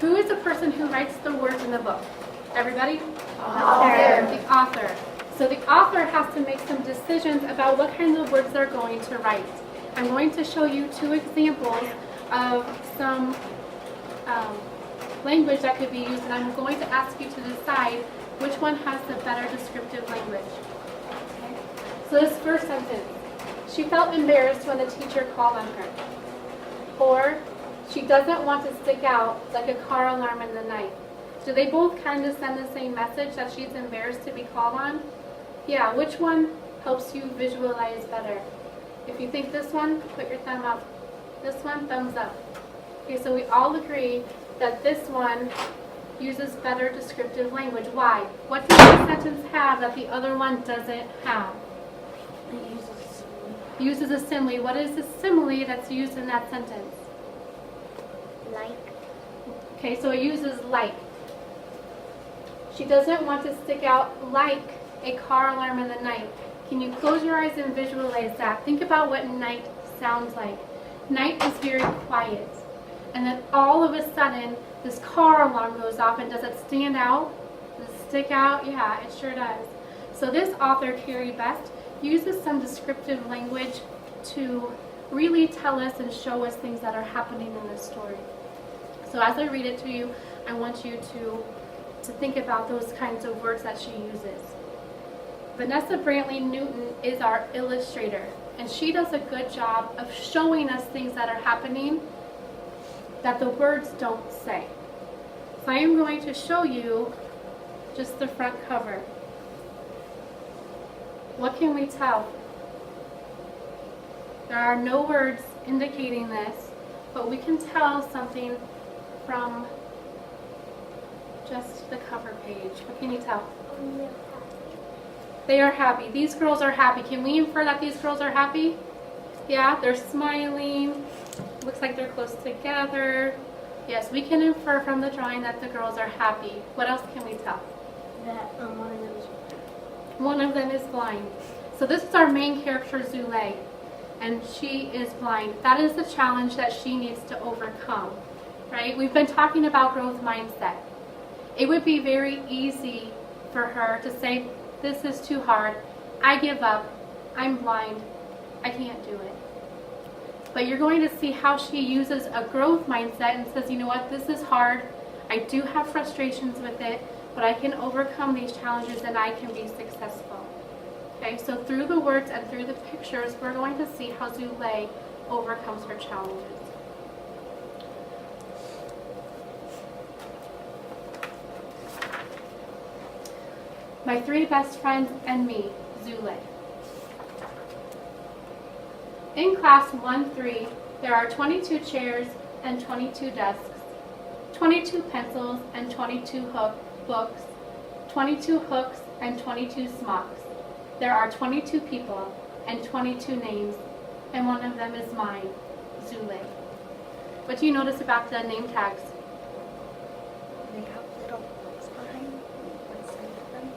Who is the person who writes the words in the book? Everybody? Author. The author. So the author has to make some decisions about what kinds of words they're going to write. I'm going to show you 2 examples of some language that could be used, and I'm going to ask you to decide which one has the better descriptive language. Okay? So this first sentence, she felt embarrassed when the teacher called on her. Or, she doesn't want to stick out like a car alarm in the night. Do they both kind of send the same message, that she's embarrassed to be called on? Yeah, which one helps you visualize better? If you think this one, put your thumb up. This one, thumbs up. Okay, so we all agree that this one uses better descriptive language. Why? What does this sentence have that the other one doesn't have? It Uses a simile. What is the simile that's used in that sentence? like. Okay, so it uses like. She doesn't want to stick out like a car alarm in the night. Can you close your eyes and visualize that? Think about what night sounds like. Night is very quiet. And then all of a sudden, this car alarm goes off, and does it stand out? Does it stick out? Yeah, it sure does. So this author, Carrie Best, uses some descriptive language to really tell us and show us things that are happening in this story. So as I read it to you, I want you to think about those kinds of words that she uses. Vanessa Brantley Newton is our illustrator, and she does a good job of showing us things that are happening that the words don't say. So I am going to show you just the front cover. What can we tell? There are no words indicating this, but we can tell something from just the cover page. What can you tell? They are happy. These girls are happy. Can we infer that these girls are happy? Yeah, they're smiling. Looks like they're close together. Yes, we can infer from the drawing that the girls are happy. What else can we tell? That one of them is. One of them is blind. So this is our main character, Zulay, and she is blind. That is the challenge that she needs to overcome, right? We've been talking about growth mindset. It would be very easy for her to say, this is too hard, I give up, I'm blind, I can't do it. But you're going to see how she uses a growth mindset and says, you know what, this is hard, I do have frustrations with it, but I can overcome these challenges and I can be successful. Okay, so through the words and through the pictures, we're going to see how Zulay overcomes her challenges. My 3 best friends and me, Zulay. In class 1-3, there are 22 chairs and 22 desks, 22 pencils and 22 books, 22 hooks and 22 smocks. There are 22 people and 22 names, and one of them is mine, Zulay. What do you notice about the name tags? They have little books behind them.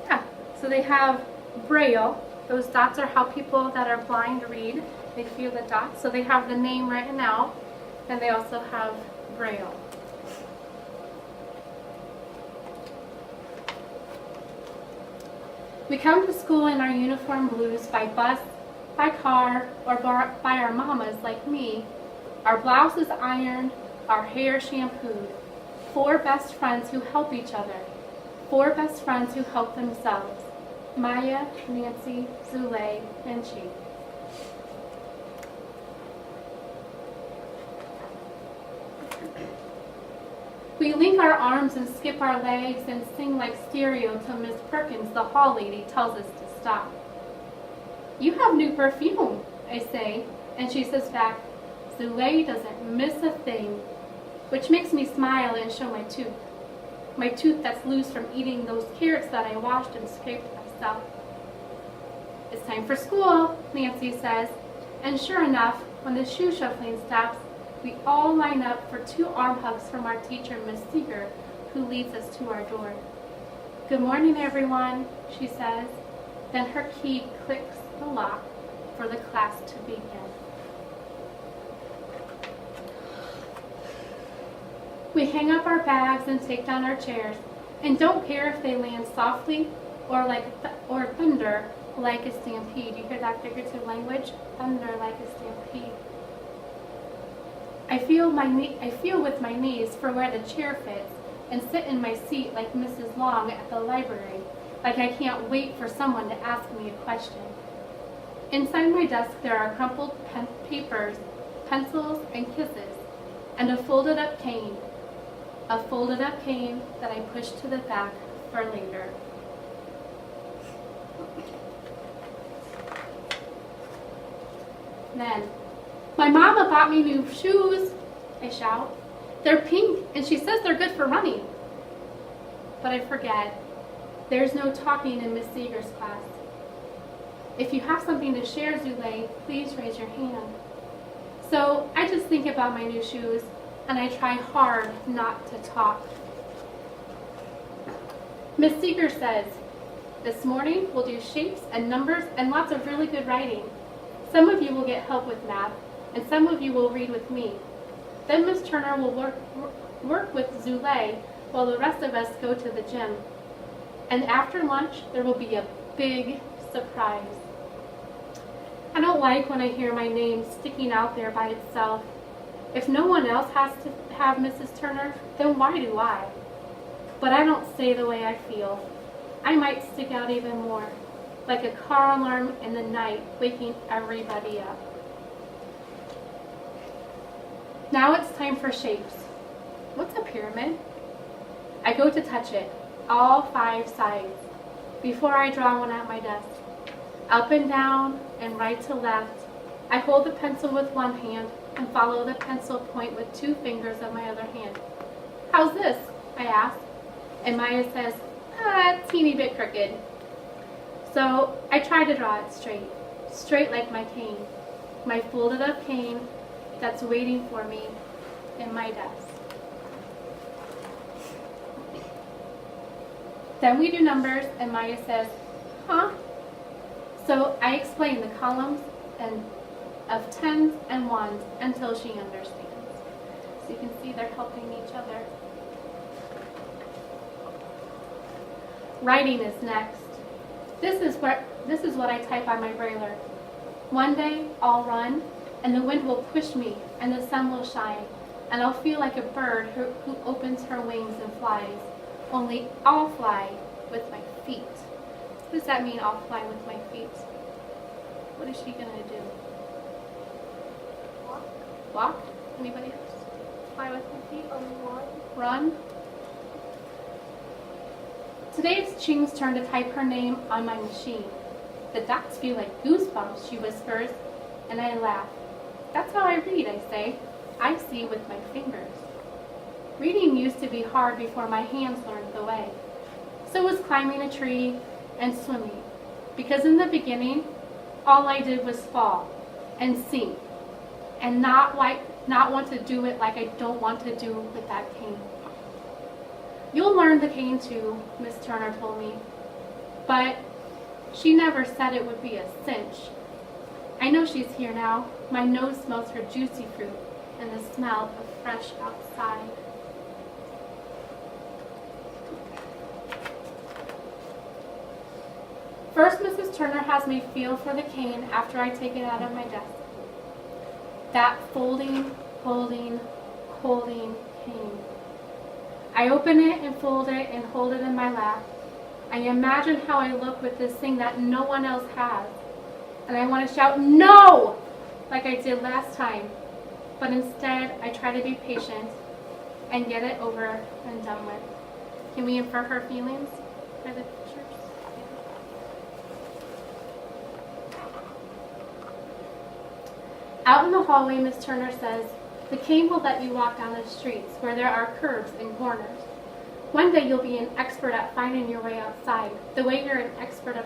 Yeah, so they have Braille. Those dots are how people that are blind read. They feel the dots. So they have the name written out, and they also have Braille. We come to school in our uniform blues by bus, by car, or by our mamas like me. Our blouses ironed, our hair shampooed. 4 best friends who help each other. 4 best friends who help themselves. Maya, Nancy, Zulay, and Chi. We link our arms and skip our legs and sing like stereo till Miss Perkins, the hall lady, tells us to stop. You have new perfume, I say, and she says back, Zulay doesn't miss a thing, which makes me smile and show my tooth. My tooth that's loose from eating those carrots that I washed and scraped myself. It's time for school, Nancy says, and sure enough, when the shoe shuffling stops, we all line up for 2 arm hugs from our teacher, Miss Seeger, who leads us to our door. Good morning, everyone, she says. Then her key clicks the lock for the class to begin. We hang up our bags and take down our chairs, and don't care if they land softly or or thunder like a stampede. You hear that figurative language? Thunder like a stampede. I feel with my knees for where the chair fits and sit in my seat like Mrs. Long at the library, like I can't wait for someone to ask me a question. Inside my desk there are crumpled papers, pencils, and kisses, and a folded up cane. A folded up cane that I push to the back for later. Then, my mama bought me new shoes, I shout. They're pink, and she says they're good for running. But I forget. There's no talking in Miss Seeger's class. If you have something to share, Zulay, please raise your hand. So I just think about my new shoes, and I try hard not to talk. Miss Seeger says, this morning we'll do shapes and numbers and lots of really good writing. Some of you will get help with math, and some of you will read with me. Then Miss Turner will work with Zulay while the rest of us go to the gym. And after lunch, there will be a big surprise. I don't like when I hear my name sticking out there by itself. If no one else has to have Mrs. Turner, then why do I? But I don't say the way I feel. I might stick out even more, like a car alarm in the night, waking everybody up. Now it's time for shapes. What's a pyramid? I go to touch it, all 5 sides, before I draw one at my desk. Up and down and right to left. I hold the pencil with one hand and follow the pencil point with 2 fingers of my other hand. How's this? I ask. And Maya says, a teeny bit crooked. So I try to draw it straight like my cane, my folded up cane that's waiting for me in my desk. Then we do numbers and Maya says, huh? So I explain the columns and of 10s and 1s until she understands. So you can see they're helping each other. Writing is next. This is what I type on my brailler. One day I'll run and the wind will push me and the sun will shine and I'll feel like a bird who opens her wings and flies. Only I'll fly with my feet. What does that mean, I'll fly with my feet? What is she gonna do? Walk? Anybody else? Fly with my feet? Run? Today it's Ching's turn to type her name on my machine. The dots feel like goosebumps, she whispers, and I laugh. That's how I read, I say. I see with my fingers. Reading used to be hard before my hands learned the way. So was climbing a tree and swimming, because in the beginning, all I did was fall and sink and not want to do it like I don't want to do with that cane. You'll learn the cane too, Miss Turner told me, but she never said it would be a cinch. I know she's here now. My nose smells her juicy fruit and the smell of fresh outside. First, Mrs. Turner has me feel for the cane after I take it out of my desk. That folding, holding cane. I open it and fold it and hold it in my lap. I imagine how I look with this thing that no one else has. And I want to shout, no! Like I did last time. But instead, I try to be patient and get it over and done with. Can we infer her feelings by the pictures? Out in the hallway, Miss Turner says, the cane will let you walk down the streets where there are curbs and corners. One day you'll be an expert at finding your way outside, the way you're an expert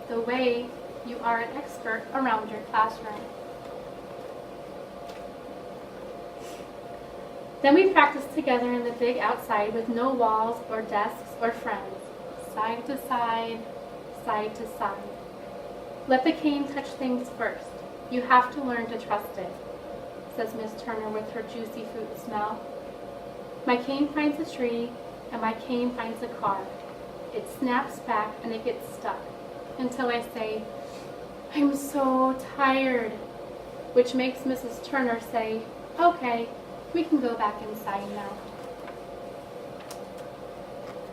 the way you are an expert around your classroom. Then we practice together in the big outside with no walls or desks or friends, side to side, side to side. Let the cane touch things first. You have to learn to trust it. says Miss Turner with her juicy fruit smell. My cane finds a tree, and my cane finds a car. It snaps back and it gets stuck until I say, I'm so tired, which makes Mrs. Turner say, okay, we can go back inside now.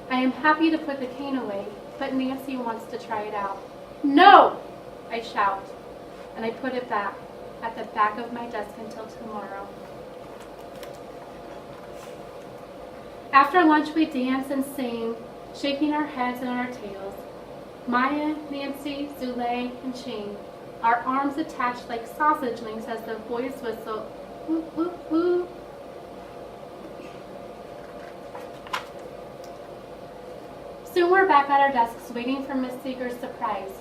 I am happy to put the cane away, but Nancy wants to try it out. No! I shout, and I put it back at the back of my desk until tomorrow. After lunch, we dance and sing, shaking our heads and our tails. Maya, Nancy, Zulay, and Ching, our arms attached like sausage links as the boys whistle, woo, woo, woo. Soon we're back at our desks waiting for Miss Seeger's surprise.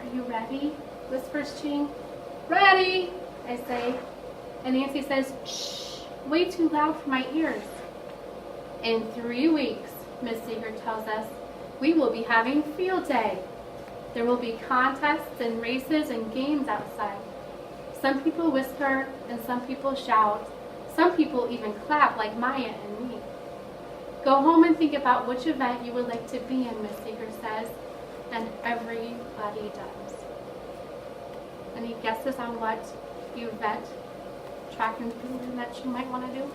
Are you ready? Whispers Ching. Ready, I say. And Nancy says, shh, way too loud for my ears. In 3 weeks, Miss Seeger tells us, we will be having field day. There will be contests and races and games outside. Some people whisper and some people shout. Some people even clap like Maya and me. Go home and think about which event you would like to be in, Miss Seeger says, and everybody does. Any guesses on what event, track and field that she might want to do?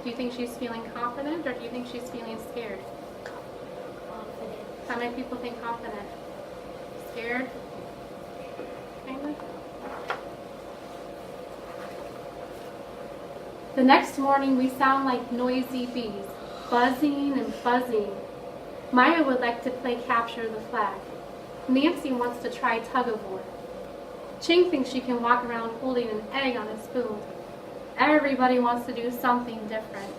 Do you think she's feeling confident, or do you think she's feeling scared? Confident. How many people think confident? Scared? Kind of? The next morning, we sound like noisy bees, buzzing and buzzing. Maya would like to play capture the flag. Nancy wants to try tug of war. Ching thinks she can walk around holding an egg on a spoon. Everybody wants to do something different.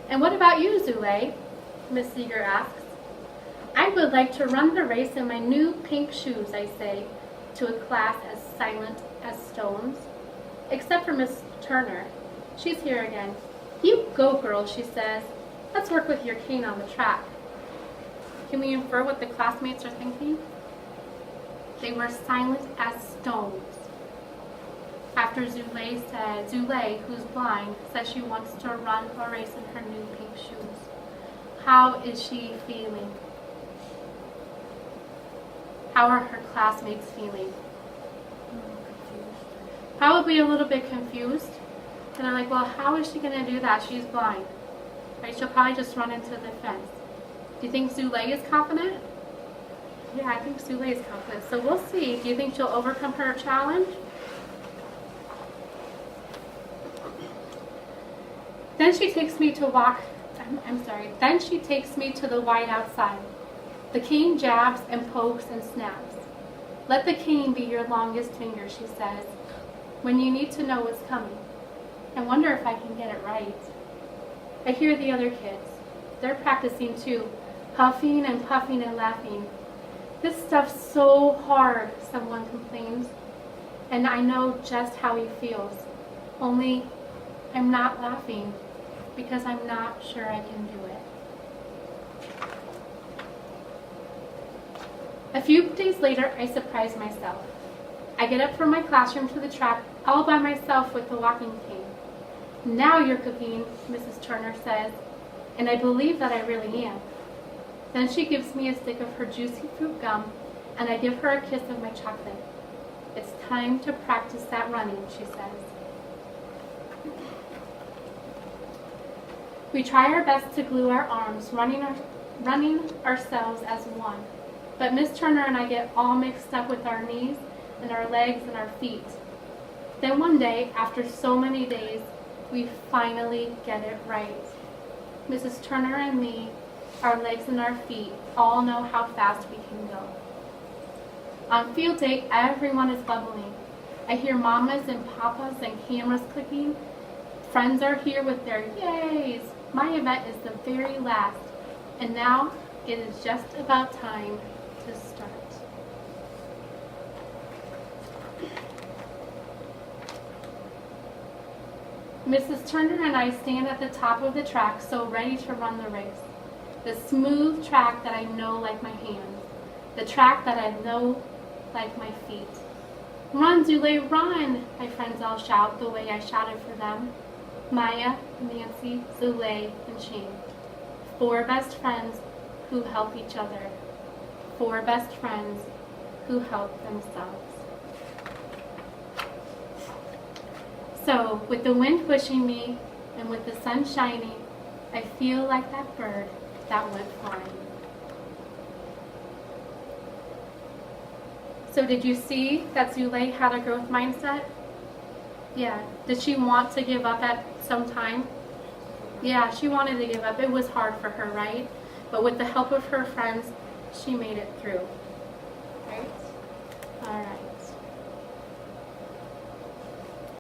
And what about you, Zulay? Miss Seeger asks. I would like to run the race in my new pink shoes, I say, to a class as silent as stones. Except for Miss Turner. She's here again. You go, girl, she says. Let's work with your cane on the track. Can we infer what the classmates are thinking? They were silent as stones. After Zulay, who's blind, says she wants to run a race in her new pink shoes. How is she feeling? How are her classmates feeling? Probably a little bit confused. And I'm like, well, how is she going to do that? She's blind. Right? She'll probably just run into the fence. Do you think Zulay is confident? Yeah, I think Zulay is confident. So we'll see. Do you think she'll overcome her challenge? Then she takes me to Then she takes me to the white outside. The cane jabs and pokes and snaps. Let the cane be your longest finger, she says, when you need to know what's coming. I wonder if I can get it right. I hear the other kids. They're practicing too, huffing and puffing and laughing. This stuff's so hard, someone complains. And I know just how he feels. Only I'm not laughing because I'm not sure I can do it. A few days later, I surprise myself. I get up from my classroom to the track all by myself with the walking cane. Now you're cooking, Mrs. Turner says, and I believe that I really am. Then she gives me a stick of her juicy fruit gum, and I give her a kiss of my chocolate. It's time to practice that running, she says. We try our best to glue our arms, running ourselves as one. But Miss Turner and I get all mixed up with our knees and our legs and our feet. Then one day, after so many days, we finally get it right. Mrs. Turner and me, our legs and our feet, all know how fast we can go. On field day, everyone is bubbling. I hear mamas and papas and cameras clicking. Friends are here with their yays. My event is the very last, and now it is just about time to start. Mrs. Turner and I stand at the top of the track, so ready to run the race. The smooth track that I know like my hands. The track that I know like my feet. Run, Zulay, run! My friends all shout the way I shouted for them. Maya, Nancy, Zulay, and Shane. 4 best friends who help each other. 4 best friends who help themselves. So, with the wind pushing me and with the sun shining, I feel like that bird that went flying. So did you see that Zulay had a growth mindset? Yeah. Did she want to give up at some time? Yeah, she wanted to give up. It was hard for her, right? But with the help of her friends, she made it through. Right? All right.